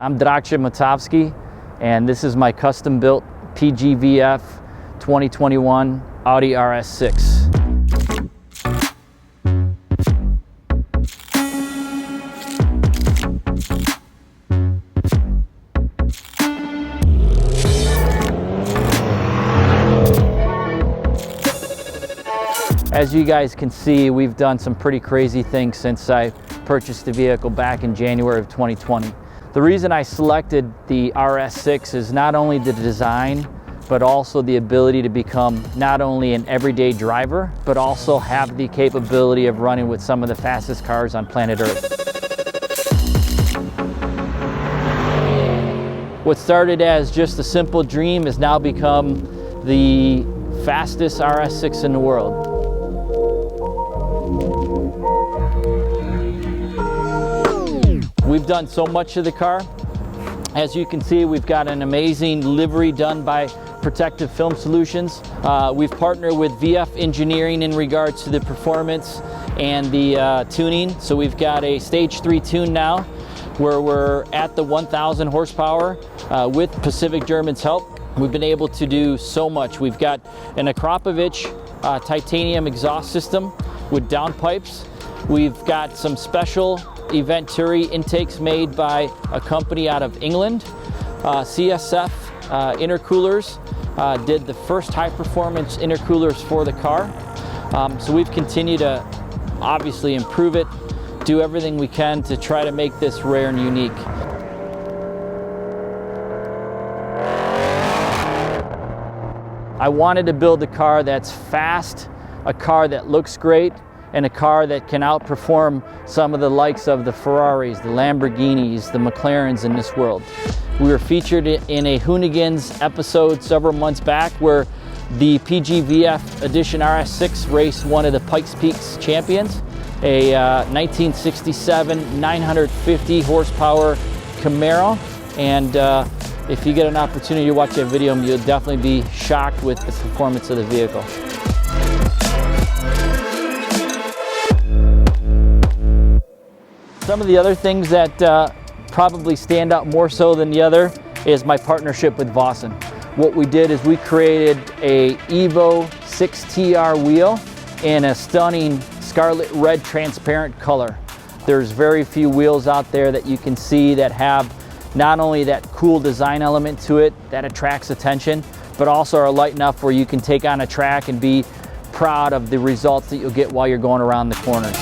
I'm Draksha Matovsky, and this is my custom-built PGVF 2021 Audi RS6. As you guys can see, we've done some pretty crazy things since I purchased the vehicle back in January of 2020. The reason I selected the RS6 is not only the design, but also the ability to become not only an everyday driver, but also have the capability of running with some of the fastest cars on planet Earth. What started as just a simple dream has now become the fastest RS6 in the world. We've done so much to the car. As you can see, we've got an amazing livery done by Protective Film Solutions. We've partnered with VF Engineering in regards to the performance and the tuning. So we've got a stage 3 tune now where we're at the 1000 horsepower with Pacific German's help. We've been able to do so much. We've got an Akrapovic titanium exhaust system with downpipes. We've got some special Eventuri intakes made by a company out of England. CSF Intercoolers did the first high performance intercoolers for the car. So we've continued to obviously improve it, do everything we can to try to make this rare and unique. I wanted to build a car that's fast, a car that looks great, and a car that can outperform some of the likes of the Ferraris, the Lamborghinis, the McLarens in this world. We were featured in a Hoonigans episode several months back where the PGVF Edition RS6 raced one of the Pikes Peak's champions, a 1967 950 horsepower Camaro. And if you get an opportunity to watch that video, you'll definitely be shocked with the performance of the vehicle. Some of the other things that probably stand out more so than the other is my partnership with Vossen. What we did is we created a EVO-6TR wheel in a stunning Scarlet Red transparent color. There's very few wheels out there that you can see that have not only that cool design element to it that attracts attention, but also are light enough where you can take on a track and be proud of the results that you'll get while you're going around the corners.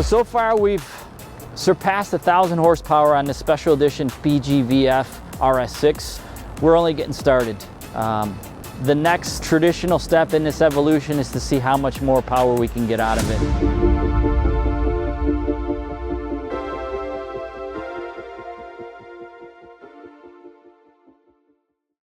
So far we've surpassed 1,000 horsepower on the special edition PGVF RS6. We're only getting started. The next traditional step in this evolution is to see how much more power we can get out of it.